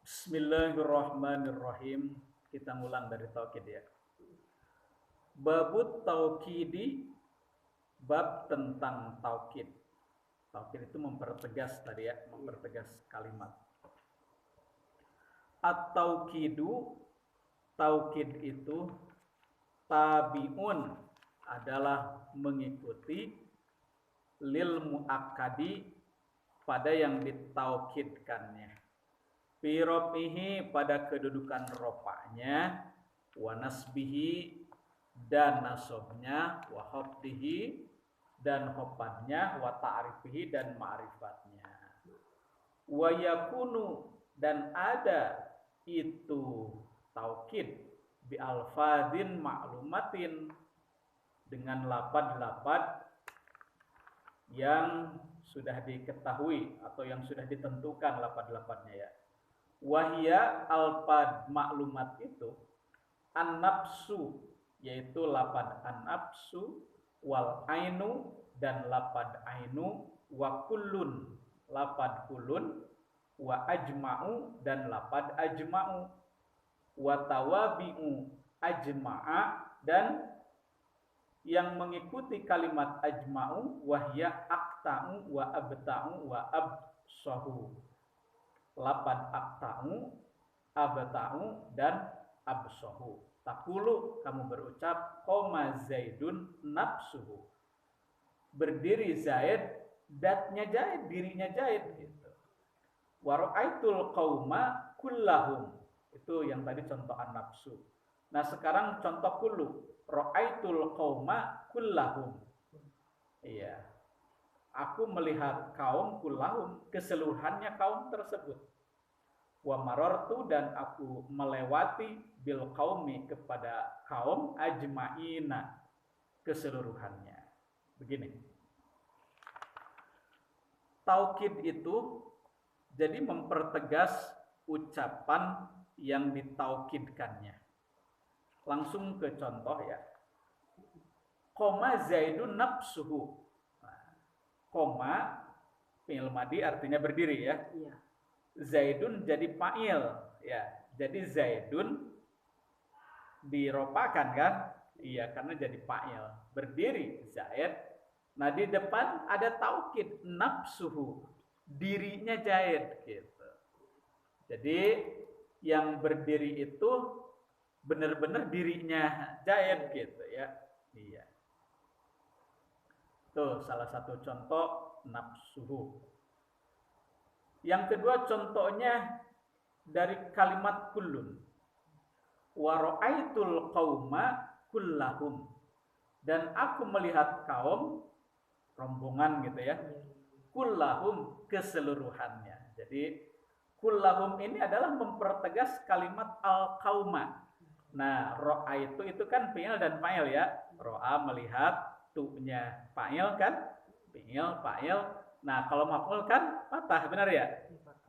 Bismillahirrahmanirrahim. Kita ngulang dari taukid ya. Babut taukidi, bab tentang taukid. Taukid itu mempertegas tadi ya, mempertegas kalimat. At-taukidu, taukid itu tabiun, adalah mengikuti lil muakkadi, pada yang ditaukidkannya. Firofihi, pada kedudukan rofa'nya, wa nasbihi, dan nasobnya, wa hofdihi, dan hopadnya, wa ta'rifihi, dan ma'rifatnya. Wa yakunu, dan ada itu taukid bi alfadhin ma'lumatin, dengan lapad-lapad yang sudah diketahui atau yang sudah ditentukan lapad-lapadnya ya. Wahia, alfad maklumat itu an-nafsu, yaitu lapad an-nafsu, wal ainu, dan lapad ainu, wa kullun, lapad kullun, wa ajma'u, dan lapad ajma'u, wa tawabi'u ajma'a, dan yang mengikuti kalimat ajma'u wahya aqta'u wa abta'u wa absahu. Lapad aqta'u, abta'u, dan absahu. Takulu, kamu berucap, qoma zaidun nafsuhu, berdiri Zaid, datnya Zaid, dirinya Zaid gitu. Wa ra'aitul qauma kullahum, itu yang tadi contoh an-nafsu. Nah sekarang contoh kullu, ra'aitul qauma kullahum. Iya. Aku melihat kaum kullahum, keseluruhannya kaum tersebut. Wa marartu, dan aku melewati bil qaumi, kepada kaum ajma'ina, keseluruhannya. Begini. Taukid itu jadi mempertegas ucapan yang ditaukidkannya. Langsung ke contoh ya. Koma Zaidun nafsuhu. Koma fi'il madi artinya berdiri ya. Iya. Zaidun jadi fa'il ya. Jadi Zaidun diropakan kan? Iya, karena jadi fa'il. Berdiri Zaid. Nah di depan ada taukid nafsuhu, dirinya Zaid gitu. Jadi yang berdiri itu benar-benar dirinya Zaid gitu ya. Iya. Tuh salah satu contoh nafsuhu. Yang kedua contohnya dari kalimat kullun. Wa ra'aitul qauma kullahum, dan aku melihat kaum, rombongan gitu ya. Kullahum, keseluruhannya. Jadi kullahum ini adalah mempertegas kalimat al-qauma. Nah, ro'a itu kan fi'il dan fa'il ya. Ro'a melihat, tu-nya fa'il kan? Fi'il, fa'il. Nah, kalau maf'ul kan patah, benar ya?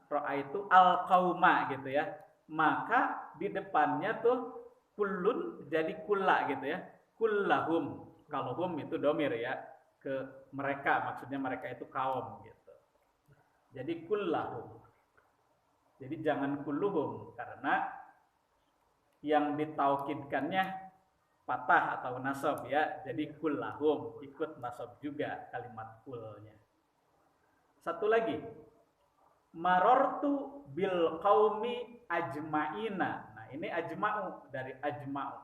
Ro'a itu al-qauma gitu ya. Maka di depannya tuh kullun jadi kulla gitu ya. Kullahum. Kalau hum itu domir ya. Ke mereka, maksudnya mereka itu kaum gitu. Jadi kullahum. Jadi jangan kulluhum, karena yang ditaukidkannya patah atau nasab ya. Jadi kullahum, ikut nasab juga kalimat kulnya. Satu lagi, marortu bil qaumi ajma'ina. Nah ini ajma'u, dari ajma'u.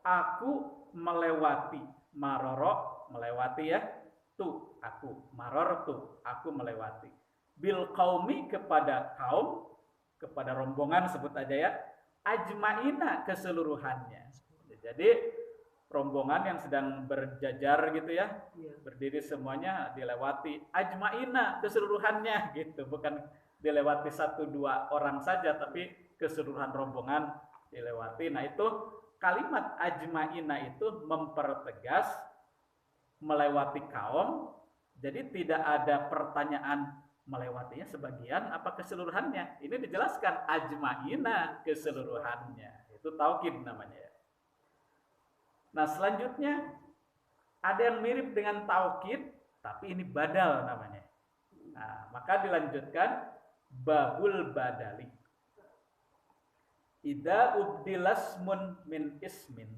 Aku melewati, maroro melewati ya, tu aku, marortu aku melewati, bil qaumi kepada kaum, kepada rombongan sebut aja ya, ajma'ina keseluruhannya. Jadi rombongan yang sedang berjajar gitu ya, berdiri semuanya dilewati, ajma'ina keseluruhannya gitu, bukan dilewati satu dua orang saja, tapi keseluruhan rombongan dilewati. Nah itu kalimat ajma'ina itu mempertegas melewati kaum. Jadi tidak ada pertanyaan melewatinya sebagian apa keseluruhannya. Ini dijelaskan ajma'ina keseluruhannya. Itu taukid namanya. Nah selanjutnya ada yang mirip dengan taukid, tapi ini badal namanya. Nah, maka dilanjutkan babul badali. Idza ubdilasmun min ismin,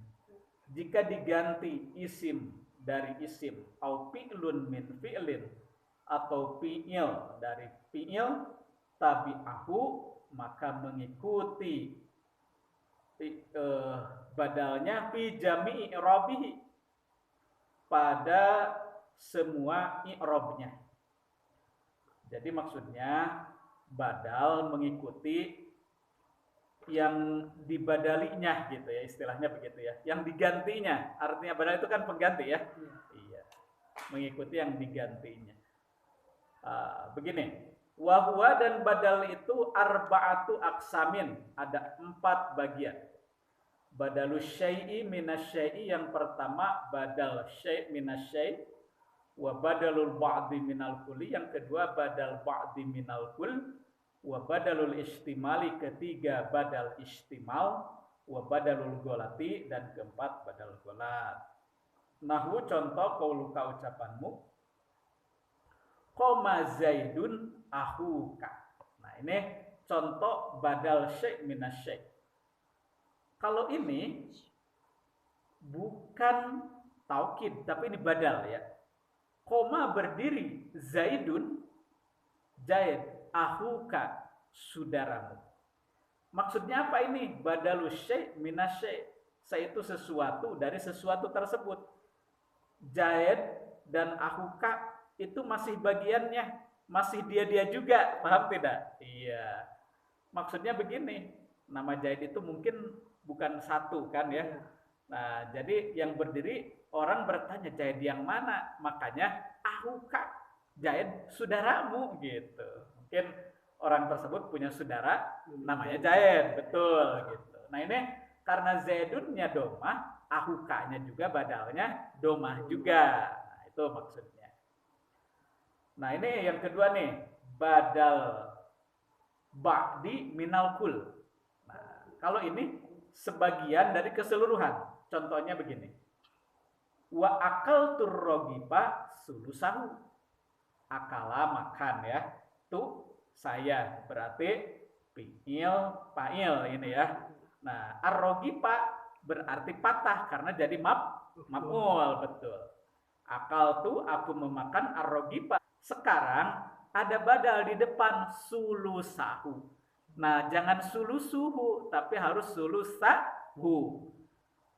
jika diganti isim dari isim, au fi'lun min fi'lin, atau fi'il dari fi'il, tabi'ahu, maka mengikuti badalnya fi jami'i i'rabihi, pada semua i'rabnya. Jadi maksudnya badal mengikuti yang dibadalinya gitu ya, istilahnya begitu ya. Yang digantinya, artinya badal itu kan pengganti ya. Iya. Mengikuti yang digantinya. Begini, wahwa dan badal itu arba'atu aksamin, ada 4 bagian. Badalus syai'i minas syai'i, yang pertama badal syai' minas syai', wa badalul ba'di minal kulli, yang kedua badal ba'di minal kull, wa badalul istimali, ketiga badal istimal, wa badalul golati, dan keempat badal golat. Nahwu, contoh qauluka, ucapanmu, qoma zaidun ahuka. Nah, ini contoh badal syai' minas syai'. Kalau ini bukan taukid, tapi ini badal ya. Koma berdiri, zaidun, zaid, ahuka, saudaramu. Maksudnya apa ini? Badalus syai' minas syai'. Syai' itu sesuatu dari sesuatu tersebut. Zaid dan ahuka itu masih bagiannya, masih dia juga, paham tidak? Iya. Maksudnya begini, nama Zaid itu mungkin bukan satu kan ya. Nah, jadi yang berdiri, orang bertanya Zaid yang mana? Makanya ahuka, Zaid saudaramu gitu. Mungkin orang tersebut punya saudara namanya Zaid, betul gitu. Nah, ini karena Zaidunnya domah, ahukanya juga badalnya domah juga. Nah, itu maksudnya. Nah, ini yang kedua nih, badal ba'di minal kul. Nah, kalau ini sebagian dari keseluruhan. Contohnya begini. Wa akal turrogipa sulusahu. Akala, makan ya. Tu, saya. Berarti fi'il, fa'il ini ya. Nah, arrogipa berarti patah karena jadi maf'ul, betul. Akal tu, aku memakan, arrogipa. Sekarang ada badal di depan, sulusahu. Nah, jangan sulusuhu, tapi harus sulusahu.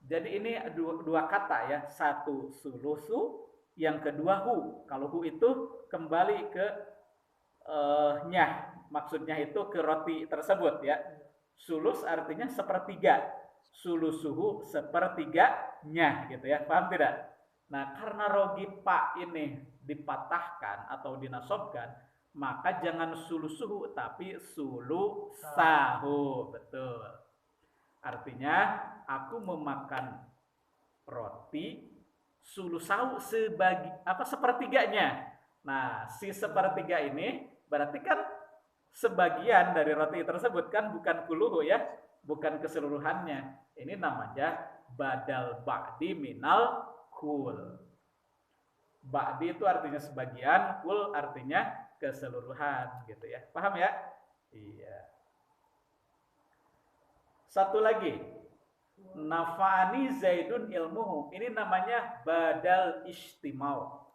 Jadi ini dua kata ya. Satu sulusu, yang kedua hu. Kalau hu itu kembali ke nyah. Maksudnya itu ke roti tersebut ya. Sulus artinya sepertiga. Sulusuhu sepertiganya gitu ya. Paham tidak? Nah, karena rogipa ini dipatahkan atau dinasobkan, maka jangan sulusuhu tapi sulusahu. Betul. Artinya aku memakan roti sulusahu sepertiganya. Nah, si sepertiga ini berarti kan sebagian dari roti tersebut kan, bukan kuluhu ya, bukan keseluruhannya. Ini namanya badal ba'di minal kul. Ba'di itu artinya sebagian, kul artinya keseluruhan gitu ya. Paham ya? Iya. Satu lagi. Nafa'ani zaidun ilmuhu. Ini namanya badal istimal.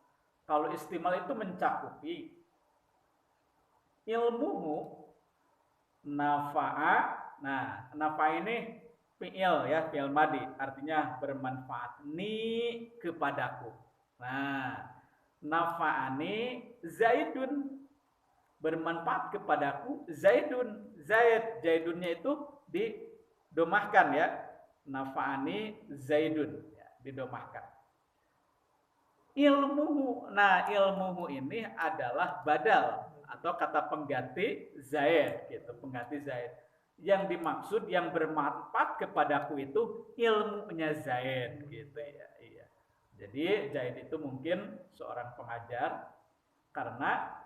Kalau istimal itu mencakupi ilmuhu, nafa'a. Nah, nafa'a ini fi'il ya, fi'il madi, artinya bermanfaat ni kepadaku. Nah, nafa'ani zaidun, bermanfaat kepadaku zaidun. Zaidunnya itu didomahkan ya. Nafa'ani zaidun ya, didomahkan. Ilmuhu. Nah, ilmuhu ini adalah badal atau kata pengganti zaid gitu, pengganti zaid. Yang dimaksud yang bermanfaat kepadaku itu ilmunya zaid gitu ya. Iya. Jadi zaid itu mungkin seorang pengajar, karena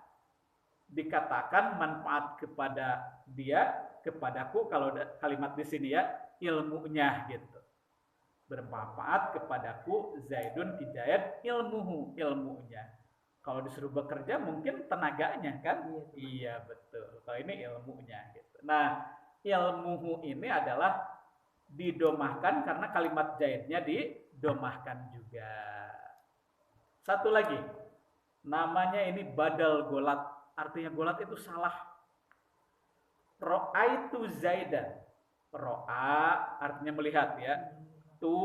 dikatakan manfaat kepada dia, kepadaku, kalau kalimat di sini ya, ilmunya gitu. Bermanfaat kepadaku zaidun ki zaid ilmuhu, ilmunya. Kalau disuruh bekerja mungkin tenaganya kan? Iya, Iya betul. Kalau ini ilmunya gitu. Nah, ilmuhu ini adalah didomahkan karena kalimat zaidnya didomahkan juga. Satu lagi, namanya ini badal golat. Artinya golat itu salah. Ro'aitu zaidan. Ro'a artinya melihat ya. Tu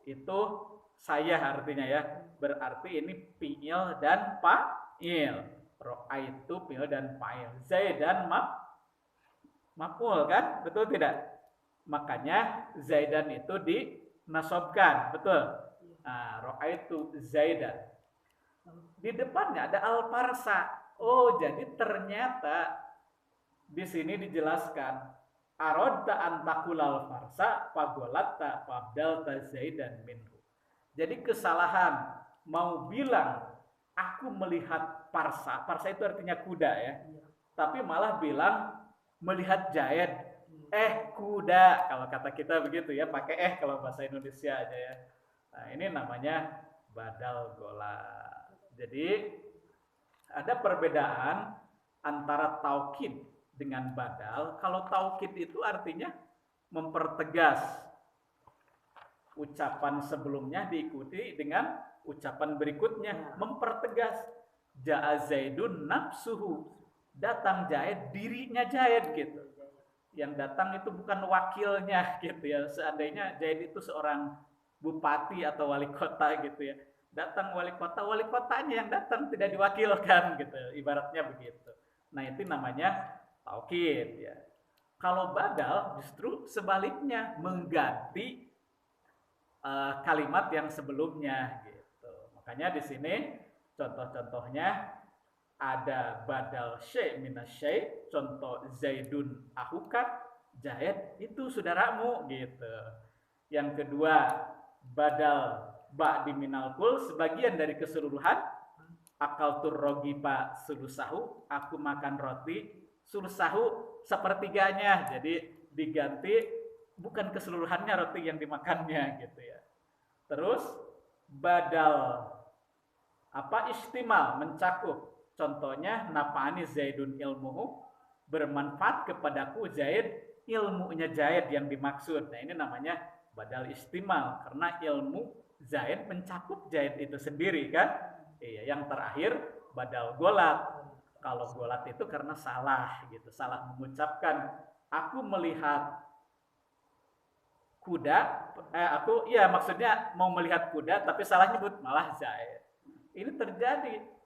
itu saya artinya ya. Berarti ini fi'il dan fa'il. Ro'aitu fi'il dan fa'il. Zaidan maf'ul kan? Betul tidak? Makanya zaidan itu dinasobkan, betul? Nah, ro'aitu zaidan. Di depannya ada al-farsa. Oh, jadi ternyata di sini dijelaskan arodta antakulal farsa fagolatta fabdalta zaidan minhu. Jadi kesalahan mau bilang aku melihat parsa. Parsa itu artinya kuda ya. Tapi malah bilang melihat Zaid. Kuda. Kalau kata kita begitu ya, pakai kalau bahasa Indonesia aja ya. Nah, ini namanya badal gola. Jadi ada perbedaan antara taukid dengan badal. Kalau taukid itu artinya mempertegas ucapan sebelumnya diikuti dengan ucapan berikutnya, mempertegas. Ja'a Zaidun nafsuhu, datang Zaid, dirinya Zaid gitu. Yang datang itu bukan wakilnya gitu ya. Seandainya Zaid itu seorang bupati atau wali kota gitu ya, datang wali kotanya yang datang, tidak diwakilkan gitu, ibaratnya begitu. Nah, itu namanya taukid ya. Kalau badal justru sebaliknya, mengganti kalimat yang sebelumnya gitu. Makanya di sini contoh-contohnya ada badal syai' minas syai', contoh Zaidun ahuka, Zaid itu saudaramu gitu. Yang kedua, badal ba'di minal kul, sebagian dari keseluruhan, akal turrogiba sulusahu, aku makan roti sulusahu sepertiganya. Jadi diganti bukan keseluruhannya roti yang dimakannya gitu ya. Terus badal istimal, mencakup. Contohnya nafa'ani Zaidun ilmuhu, bermanfaat kepadaku Zaid, ilmunya Zaid yang dimaksud. Nah, ini namanya badal istimal karena ilmu Zaid mencakup Zaid itu sendiri kan. Iya, yang terakhir badal golat. Kalau golat itu karena salah gitu, salah mengucapkan. Aku melihat kuda, maksudnya mau melihat kuda tapi salah nyebut malah Zaid. Ini terjadi